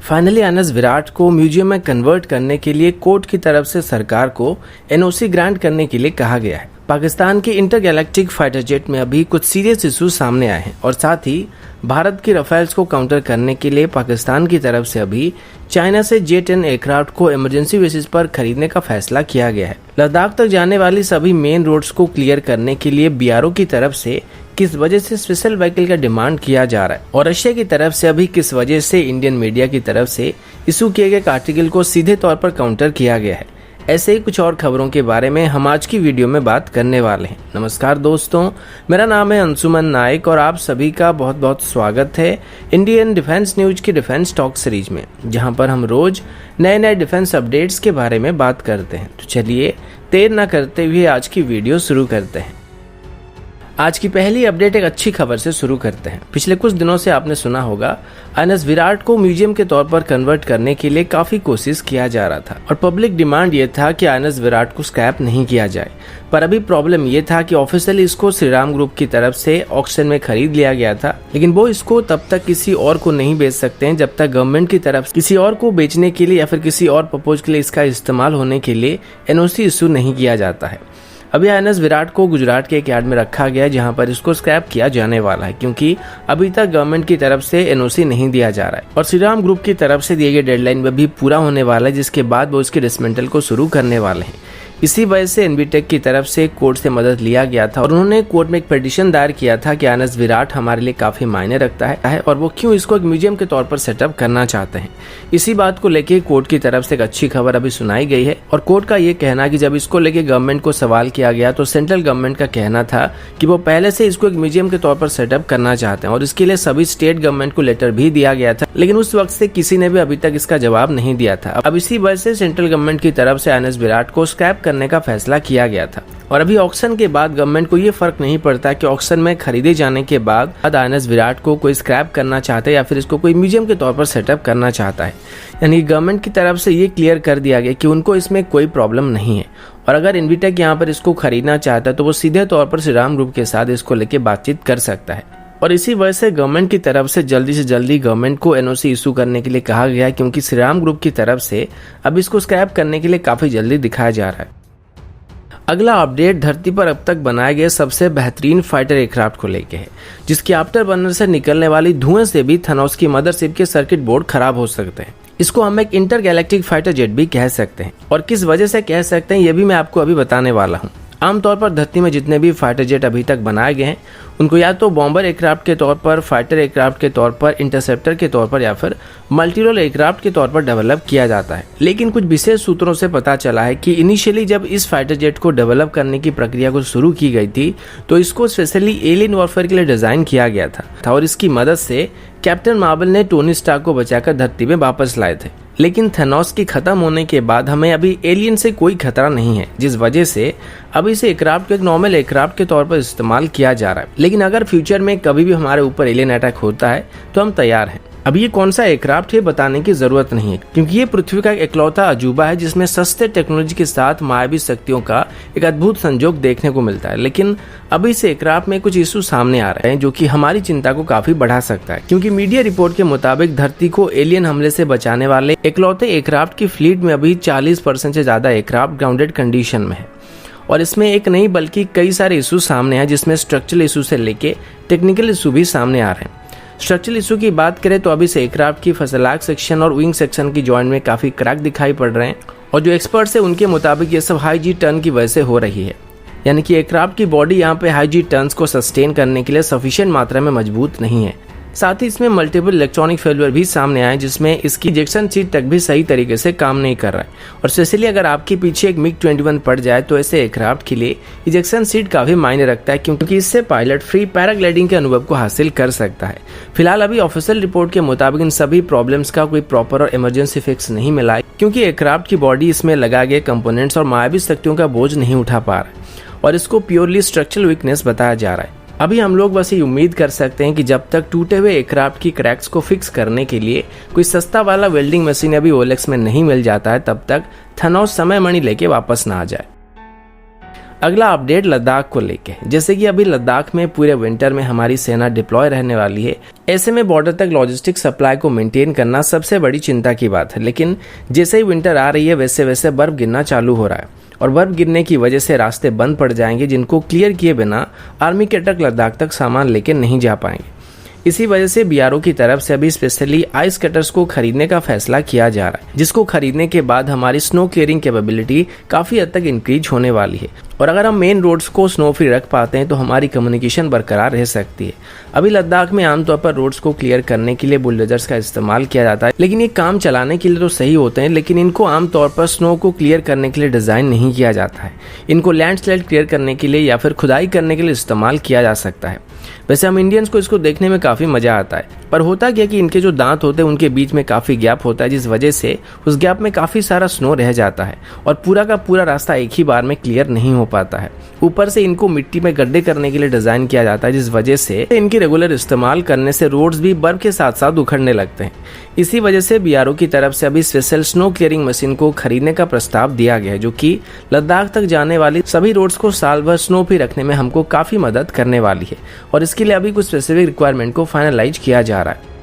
Finally INS Virat को museum में convert करने के लिए कोर्ट की तरफ से सरकार को एनओसी ग्रांट करने के लिए कहा गया है। पाकिस्तान के इंटरगैलेक्टिक फाइटर जेट में अभी कुछ सीरियस इशू सामने आए हैं और साथ ही भारत की रफेल्स को काउंटर करने के लिए पाकिस्तान की तरफ से अभी चाइना से J-10 एयरक्राफ्ट को इमरजेंसी बेसिस पर खरीदने का फैसला किया गया है। लद्दाख तक जाने वाली सभी मेन रोड्स को क्लियर करने के लिए BRO की तरफ से किस वजह से स्पेशल व्हीकल का डिमांड किया जा रहा है और रशिया की तरफ से अभी किस वजह से इंडियन मीडिया की तरफ से इशू किए गए आर्टिकल को सीधे तौर पर काउंटर किया गया है। ऐसे ही कुछ और खबरों के बारे में हम आज की वीडियो में बात करने वाले हैं। नमस्कार दोस्तों, मेरा नाम है अंशुमन नायक और आप सभी का बहुत बहुत स्वागत है इंडियन डिफेंस न्यूज की डिफेंस टॉक सीरीज में, जहां पर हम रोज नए नए डिफेंस अपडेट्स के बारे में बात करते हैं। तो चलिए देर न करते हुए आज की वीडियो शुरू करते हैं। आज की पहली अपडेट एक अच्छी खबर से शुरू करते हैं। पिछले कुछ दिनों से आपने सुना होगा आईएनएस विराट को म्यूजियम के तौर पर कन्वर्ट करने के लिए काफी कोशिश किया जा रहा था और पब्लिक डिमांड ये था कि आईएनएस विराट को स्क्रैप नहीं किया जाए। पर अभी प्रॉब्लम ये था कि ऑफिशियली इसको श्रीराम ग्रुप की तरफ से ऑक्शन में खरीद लिया गया था, लेकिन वो इसको तब तक किसी और को नहीं बेच सकते हैं जब तक गवर्नमेंट की तरफ किसी और को बेचने के लिए या फिर किसी और पर्पज के लिए इसका इस्तेमाल होने के लिए एनओसी इशू नहीं किया जाता है। अभी आईएनएस विराट को गुजरात के एक यार्ड में रखा गया जहां पर इसको स्क्रैप किया जाने वाला है, क्योंकि अभी तक गवर्नमेंट की तरफ से एनओसी नहीं दिया जा रहा है और श्रीराम ग्रुप की तरफ से दिए गए डेडलाइन में भी पूरा होने वाला है, जिसके बाद वो इसके डिसमेंटल को शुरू करने वाले हैं। इसी वजह से एनबीटेक की तरफ से कोर्ट से मदद लिया गया था और उन्होंने कोर्ट में एक पिटीशन दायर किया था कि आईएनएस विराट हमारे लिए काफी मायने रखता है और वो क्यों इसको एक म्यूजियम के तौर पर सेटअप करना चाहते हैं। इसी बात को लेके कोर्ट की तरफ से एक अच्छी खबर अभी सुनाई गई है और कोर्ट का ये कहना कि जब इसको लेके गवर्नमेंट को सवाल किया गया तो सेंट्रल गवर्नमेंट का कहना था कि वो पहले से इसको एक म्यूजियम के तौर पर सेटअप करना चाहते हैं और इसके लिए सभी स्टेट गवर्नमेंट को लेटर भी दिया गया था, लेकिन उस वक्त से किसी ने भी अभी तक इसका जवाब नहीं दिया था। अब इसी वजह से सेंट्रल गवर्नमेंट की तरफ से आईएनएस विराट को स्क्रैप करने का फैसला किया गया था और अभी ऑक्शन के बाद गवर्नमेंट को ये फर्क नहीं पड़ता कि ऑक्शन में खरीदे जाने के बाद आईएनएस विराट को कोई स्क्रैप करना चाहता है या फिर इसको कोई म्यूजियम के तौर पर सेटअप करना चाहता है। यानी गवर्नमेंट की तरफ से ये क्लियर कर दिया गया कि उनको इसमें कोई प्रॉब्लम नहीं है और अगर इन्विटेक यहाँ पर इसको खरीदना चाहता है तो वो सीधे तौर पर श्रीराम ग्रुप के साथ इसको लेके बातचीत कर सकता है और इसी वजह से गवर्नमेंट की तरफ से जल्दी गवर्नमेंट को एनओसी इशू करने के लिए कहा गया है, क्योंकि श्रीराम ग्रुप की तरफ से अब इसको स्क्रैप करने के लिए काफी जल्दी दिखाया जा रहा है। अगला अपडेट धरती पर अब तक बनाए गए सबसे बेहतरीन फाइटर एयरक्राफ्ट को लेके है, जिसके आफ्टर बर्नर से निकलने वाली धुएं से भी थेनोस की मदरशिप के सर्किट बोर्ड खराब हो सकते हैं। इसको हम एक इंटरगैलेक्टिक फाइटर जेट भी कह सकते हैं और किस वजह से कह सकते हैं ये भी मैं आपको अभी बताने वाला हूँ। आमतौर पर धरती में जितने भी फाइटर जेट अभी तक बनाए गए हैं उनको या तो बॉम्बर एयरक्राफ्ट के तौर पर, फाइटर एयरक्राफ्ट के तौर पर, इंटरसेप्टर के तौर पर या फिर मल्टीरोल एयरक्राफ्ट के तौर पर डेवलप किया जाता है। लेकिन कुछ विशेष सूत्रों से पता चला है कि इनिशियली जब इस फाइटर जेट को डेवलप करने की प्रक्रिया को शुरू की गई थी तो इसको स्पेशली एलियन वॉरफेयर के लिए डिजाइन किया गया था और इसकी मदद से कैप्टन मार्वल ने टोनी स्टार्क को बचाकर धरती में वापस लाए थे। लेकिन थेनोस की खत्म होने के बाद हमें अभी एलियन से कोई खतरा नहीं है, जिस वजह से अभी इसे एयरक्राफ्ट को एक नॉर्मल एयरक्राफ्ट के तौर पर इस्तेमाल किया जा रहा है। लेकिन अगर फ्यूचर में कभी भी हमारे ऊपर एलियन अटैक होता है तो हम तैयार हैं। अब ये कौन सा एयरक्राफ्ट है बताने की जरूरत नहीं है, क्योंकि ये पृथ्वी का एक इकलौता अजूबा है जिसमें सस्ते टेक्नोलॉजी के साथ मायावी शक्तियों का एक अद्भुत संयोग देखने को मिलता है। लेकिन अभी इस एयरक्राफ्ट में कुछ इशू सामने आ रहे हैं जो कि हमारी चिंता को काफी बढ़ा सकता है, क्योंकि मीडिया रिपोर्ट के मुताबिक धरती को एलियन हमले से बचाने वाले इकलौते एयरक्राफ्ट की फ्लीट में अभी 40% से ज्यादा एयरक्राफ्ट ग्राउंडेड कंडीशन में है और इसमें एक नहीं बल्कि कई सारे इशू सामने हैं, जिसमें स्ट्रक्चरल इशू से लेके टेक्निकल इशू भी सामने आ रहे हैं। स्ट्रक्चरल इशू की बात करें तो अभी से एयरक्राफ्ट की फसलाक सेक्शन और विंग सेक्शन की जॉइंट में काफी क्रैक दिखाई पड़ रहे हैं और जो एक्सपर्ट्स है उनके मुताबिक ये सब हाई जी टर्न की वजह से हो रही है। यानी कि एयरक्राफ्ट की बॉडी यहाँ पे हाई जी टर्न्स को सस्टेन करने के लिए सफिशिएंट मात्रा में मजबूत नहीं है। साथ ही इसमें मल्टीपल इलेक्ट्रॉनिक फेलियर भी सामने आए, जिसमें इसकी इजेक्शन सीट तक भी सही तरीके से काम नहीं कर रहा है और स्पेशली अगर आपके पीछे एक MiG-21 पड़ जाए तो ऐसे एयरक्राफ्ट के लिए इजेक्शन सीट काफी मायने रखता है, क्योंकि इससे पायलट फ्री पैराग्लाइडिंग के अनुभव को हासिल कर सकता है। फिलहाल अभी ऑफिशियल रिपोर्ट के मुताबिक इन सभी प्रॉब्लम्स का कोई प्रॉपर और इमरजेंसी फिक्स नहीं मिला है, क्योंकि एयरक्राफ्ट की बॉडी इसमें लगाए गए कंपोनेंट्स और मायावी शक्तियों का बोझ नहीं उठा पा रहा है और इसको प्योरली स्ट्रक्चरल वीकनेस बताया जा रहा है। अभी हम लोग बस ये उम्मीद कर सकते हैं कि जब तक टूटे हुए एयरक्राफ्ट की क्रैक्स को फिक्स करने के लिए कोई सस्ता वाला वेल्डिंग मशीन अभी OLX में नहीं मिल जाता है, तब तक थेनोस समय मणि लेके वापस ना आ जाए। अगला अपडेट लद्दाख को लेके, जैसे कि अभी लद्दाख में पूरे विंटर में हमारी सेना डिप्लॉय रहने वाली है। ऐसे में बॉर्डर तक लॉजिस्टिक सप्लाई को मेंटेन करना सबसे बड़ी चिंता की बात है। लेकिन जैसे ही विंटर आ रही है वैसे वैसे बर्फ गिरना चालू हो रहा है और बर्फ गिरने की वजह से रास्ते बंद पड़ जाएंगे, जिनको क्लियर किए बिना आर्मी के ट्रक लद्दाख तक सामान लेकर नहीं जा पाएंगे। इसी वजह से बीआरओ की तरफ से अभी स्पेशली आइस कटर्स को खरीदने का फैसला किया जा रहा है, जिसको खरीदने के बाद हमारी स्नो क्लियरिंग कैपेबिलिटी काफी हद तक इंक्रीज होने वाली है। और अगर हम मेन रोड्स को स्नो फ्री रख पाते हैं तो हमारी कम्युनिकेशन बरकरार रह सकती है। अभी लद्दाख में आमतौर पर रोड्स को क्लियर करने के लिए बुलडोजर्स का इस्तेमाल किया जाता है, लेकिन ये काम चलाने के लिए तो सही होते हैं, लेकिन इनको आमतौर पर स्नो को क्लियर करने के लिए डिजाइन नहीं किया जाता है। इनको लैंडस्लाइड क्लियर करने के लिए या फिर खुदाई करने के लिए इस्तेमाल किया जा सकता है। वैसे हम इंडियंस को इसको देखने में काफी मजा आता है, पर होता क्या कि इनके जो दांत होते हैं उनके बीच में काफी गैप होता है, जिस वजह से उस गैप में काफी सारा स्नो रह जाता है और पूरा का पूरा रास्ता एक ही बार में क्लियर नहीं हो पाता है। ऊपर से इनको मिट्टी में गड्ढे करने के लिए डिजाइन किया जाता है, जिस वजह से इनकी रेगुलर इस्तेमाल करने से रोड्स भी बर्फ के साथ साथ उखड़ने लगते हैं। इसी वजह से बीआरओ की तरफ से अभी स्पेशल स्नो क्लियरिंग मशीन को खरीदने का प्रस्ताव दिया गया है, जो कि लद्दाख तक जाने वाली सभी रोड्स को साल भर स्नो फ्री रखने में हमको काफी मदद करने वाली है। और इसके लिए अभी कुछ स्पेसिफिक रिक्वायरमेंट को फाइनलाइज किया जा रहा है।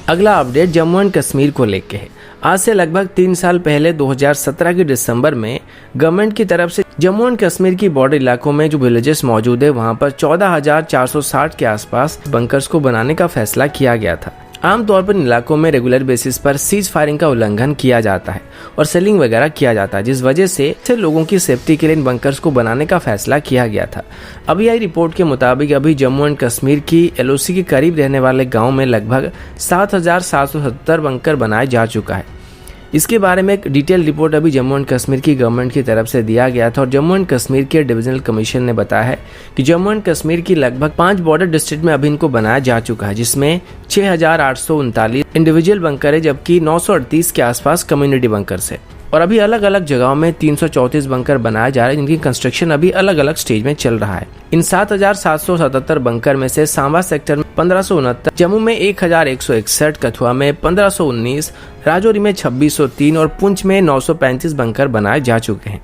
अगला अपडेट जम्मू एंड कश्मीर को लेके है। आज से लगभग 3 साल पहले 2017 के दिसंबर में गवर्नमेंट की तरफ से जम्मू एंड कश्मीर की बॉर्डर इलाकों में जो विलेजेस मौजूद है वहां पर 14,460 के आसपास बंकर्स को बनाने का फैसला किया गया था। आमतौर पर इलाकों में रेगुलर बेसिस पर सीज फायरिंग का उल्लंघन किया जाता है और सेलिंग वगैरह किया जाता है, जिस वजह से लोगों की सेफ्टी के लिए इन बंकर्स को बनाने का फैसला किया गया था। अभी आई रिपोर्ट के मुताबिक अभी जम्मू एंड कश्मीर की एलओसी के करीब रहने वाले गाँव में लगभग 7,770 बंकर बनाया जा चुका है। इसके बारे में एक डिटेल रिपोर्ट अभी जम्मू एंड कश्मीर की गवर्नमेंट की तरफ से दिया गया था और जम्मू एंड कश्मीर के डिविजनल कमीशन ने बताया है कि जम्मू एंड कश्मीर की लगभग 5 बॉर्डर डिस्ट्रिक्ट में अभी इनको बनाया जा चुका है, जिसमें 6,839 इंडिविजुअल बंकर है, जबकि 938 के आसपास कम्युनिटी बंकर्स है। और अभी अलग अलग जगहों में 334 बंकर बनाए जा रहे हैं, जिनकी कंस्ट्रक्शन अभी अलग अलग स्टेज में चल रहा है। इन 7,777 बंकर में से सांबा सेक्टर में 1569, जम्मू में 1,161, कठुआ में 1519, राजौरी में 2603 और पुंछ में 935 बंकर बनाए जा चुके हैं।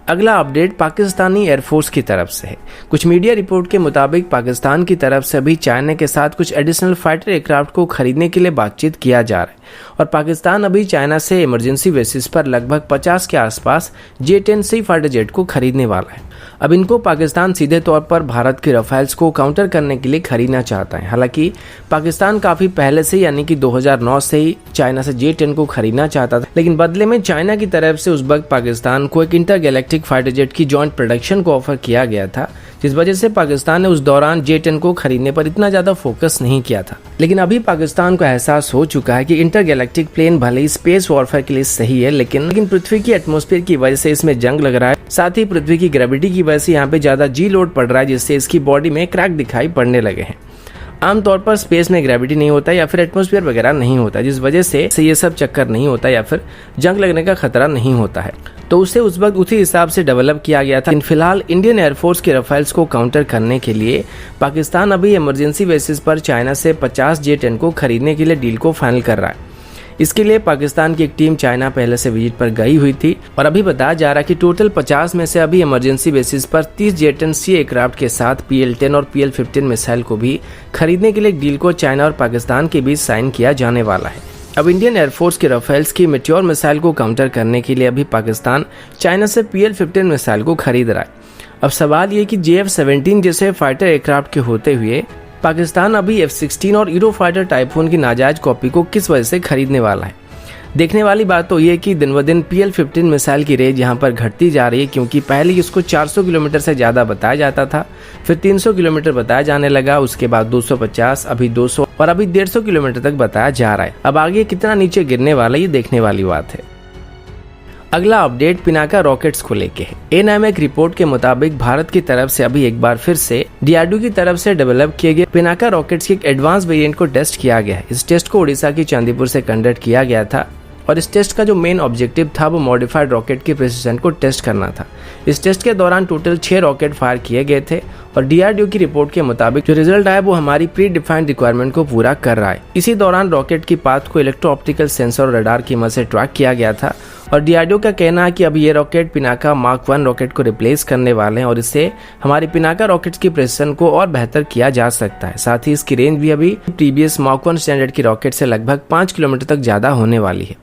अगला अपडेट पाकिस्तानी एयरफोर्स की तरफ से है। कुछ मीडिया रिपोर्ट के मुताबिक पाकिस्तान की तरफ से अभी चाइना के साथ कुछ एडिशनल फाइटर एयरक्राफ्ट को खरीदने के लिए बातचीत किया जा रहा है और पाकिस्तान अभी चाइना से इमरजेंसी बेसिस पर लगभग 50 के आसपास J-10C फाइटर जेट को खरीदने वाला है। अब इनको पाकिस्तान सीधे तौर पर भारत के राफेल्स को काउंटर करने के लिए खरीदना चाहता है। हालांकि पाकिस्तान काफी पहले से यानी कि 2009 से ही चाइना से J-10 को खरीदना चाहता था, लेकिन बदले में चाइना की तरफ से उस वक्त पाकिस्तान को एक इंटरगैलेक्टिक फाइटर जेट की जॉइंट प्रोडक्शन को ऑफर किया गया था, जिस वजह से पाकिस्तान ने उस दौरान J-10 को खरीदने पर इतना ज्यादा फोकस नहीं किया था। लेकिन अभी पाकिस्तान को एहसास हो चुका है कि इंटरगैलेक्टिक प्लेन भले ही स्पेस वॉरफेयर के लिए सही है, लेकिन पृथ्वी की एटमॉस्फेयर की वजह से इसमें जंग लग रहा है। साथ ही पृथ्वी की ग्रेविटी की वजह से यहाँ पे ज्यादा जी लोड पड़ रहा है, जिससे इसकी बॉडी में क्रैक दिखाई पड़ने लगे हैं। आमतौर पर स्पेस में ग्रेविटी नहीं होता या फिर एटमॉस्फेयर वगैरह नहीं होता, जिस वजह से ये सब चक्कर नहीं होता या फिर जंग लगने का खतरा नहीं होता है। तो उसे उस वक्त उसी हिसाब से डेवलप किया गया था। फिलहाल इंडियन एयरफोर्स के राफेल्स को काउंटर करने के लिए पाकिस्तान अभी इमरजेंसी बेसिस पर चाइना से 50 J-10 को खरीदने के लिए डील को फाइनल कर रहा है। इसके लिए पाकिस्तान की एक टीम चाइना पहले से विजिट पर गई हुई थी और अभी बताया जा रहा है कि टोटल 50 में से अभी इमरजेंसी बेसिस पर 30 J-10C एयरक्राफ्ट के साथ PL-10 और PL-15 मिसाइल को भी खरीदने के लिए डील को चाइना और पाकिस्तान के बीच साइन किया जाने वाला है। अब इंडियन एयरफोर्स के राफेल्स की मेट्योर मिसाइल को काउंटर करने के लिए अभी पाकिस्तान चाइना से PL-15 मिसाइल को खरीद रहा है। अब सवाल ये कि JF-17 जैसे फाइटर एयरक्राफ्ट के होते हुए पाकिस्तान अभी F-16 और यूरोफाइटर टाइफून की नाजायज कॉपी को किस वजह से खरीदने वाला है। देखने वाली बात तो ये कि दिन ब दिन PL-15 मिसाइल की रेंज यहाँ पर घटती जा रही है, क्योंकि पहले इसको 400 किलोमीटर से ज़्यादा बताया जाता था, फिर 300 किलोमीटर बताया जाने लगा, उसके बाद 250, अभी 200 और अभी 150 किलोमीटर तक बताया जा रहा है। अब आगे कितना नीचे गिरने वाला ये देखने वाली बात है। अगला अपडेट पिनाका रॉकेट्स को लेके है। एएनआईएम रिपोर्ट के मुताबिक भारत की तरफ से अभी एक बार फिर से DRDO की तरफ से डेवलप किए गए पिनाका रॉकेट्स के एक एडवांस वेरिएंट को टेस्ट किया गया है। इस टेस्ट को उड़ीसा की चांदीपुर से कंडक्ट किया गया था और इस टेस्ट का जो मेन ऑब्जेक्टिव था वो मॉडिफाइड रॉकेट की प्रिसिशन को टेस्ट करना था। इस टेस्ट के दौरान टोटल 6 रॉकेट फायर किए गए थे और DRDO की रिपोर्ट के मुताबिक जो रिजल्ट आया वो हमारी प्री डिफाइंड रिक्वायरमेंट को पूरा कर रहा है। इसी दौरान रॉकेट की पाथ को इलेक्ट्रो ऑप्टिकल सेंसर और रडार की मदद से ट्रैक किया गया था और डीआरडीओ का कहना है कि अब ये रॉकेट पिनाका मार्क 1 रॉकेट को रिप्लेस करने वाले हैं और इससे हमारी पिनाका रॉकेट्स की प्रेसिशन को और बेहतर किया जा सकता है। साथ ही इसकी रेंज भी अभी प्रीवियस मार्क 1 स्टैंडर्ड की रॉकेट से लगभग 5 किलोमीटर तक ज्यादा होने वाली है।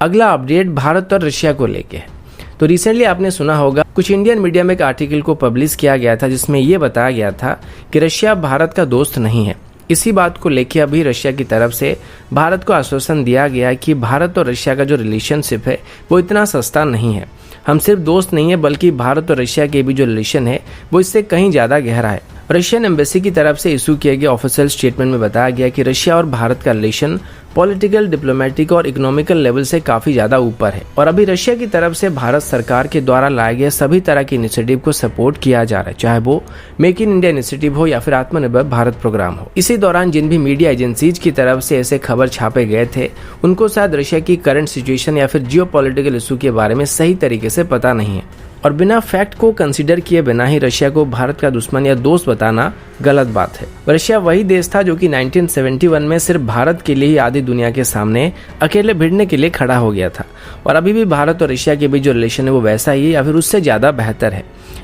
अगला अपडेट भारत और रशिया को लेके है। तो रिसेंटली आपने सुना होगा, कुछ इंडियन मीडिया में एक आर्टिकल को पब्लिश किया गया था जिसमें यह बताया गया था कि रशिया भारत का दोस्त नहीं है। इसी बात को लेकर अभी रशिया की तरफ से भारत को आश्वासन दिया गया है कि भारत और रशिया का जो रिलेशनशिप है वो इतना सस्ता नहीं है। हम सिर्फ दोस्त नहीं है बल्कि भारत और रशिया के भी जो रिलेशन है वो इससे कहीं ज्यादा गहरा है। रशियन एम्बेसी की तरफ से इशू किए गए ऑफिशियल स्टेटमेंट में बताया गया कि रशिया और भारत का रिलेशन पॉलिटिकल, डिप्लोमेटिक और इकोनॉमिकल लेवल से काफी ज्यादा ऊपर है और अभी रशिया की तरफ से भारत सरकार के द्वारा लाए गए सभी तरह की इनिशिएटिव को सपोर्ट किया जा रहा है, चाहे वो मेक इन इंडिया इनिशिएटिव हो या फिर आत्मनिर्भर भारत प्रोग्राम हो। इसी दौरान जिन भी मीडिया एजेंसीज की तरफ से ऐसे खबर छापे गए थे उनको शायद रशिया की करंट सिचुएशन या फिर जियोपॉलिटिकल इशू के बारे में सही तरीके से पता नहीं है और बिना फैक्ट को कंसीडर किए बिना ही रशिया को भारत का दुश्मन या दोस्त बताना गलत बात है। रशिया वही देश था जो कि 1971 में सिर्फ भारत के लिए ही आधी दुनिया के सामने अकेले भिड़ने के लिए खड़ा हो गया था और अभी भी भारत और रशिया के बीच जो रिलेशन है वो वैसा ही है या फिर उससे ज्यादा बेहतर है।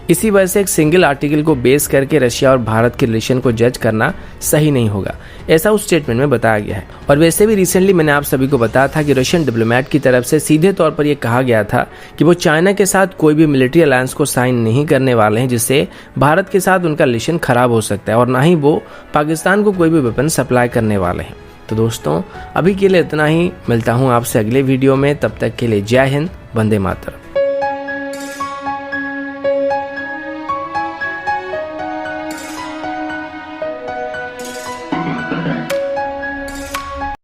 इसी वजह से एक सिंगल आर्टिकल को बेस करके रशिया और भारत के रिलेशन को जज करना सही नहीं होगा, ऐसा उस स्टेटमेंट में बताया गया है। और वैसे भी रिसेंटली मैंने आप सभी को बताया था कि रशियन डिप्लोमेट की तरफ से सीधे तौर पर यह कहा गया था कि वो चाइना के साथ कोई भी मिलिट्री अलायंस को साइन नहीं करने वाले हैं जिससे भारत के साथ उनका रिलेशन खराब हो सकता है और ना ही वो पाकिस्तान को कोई भी वेपन सप्लाई करने वाले हैं। तो दोस्तों अभी के लिए इतना ही, मिलता हूँ आपसे अगले वीडियो में, तब तक के लिए जय हिंद, वंदे मातरम।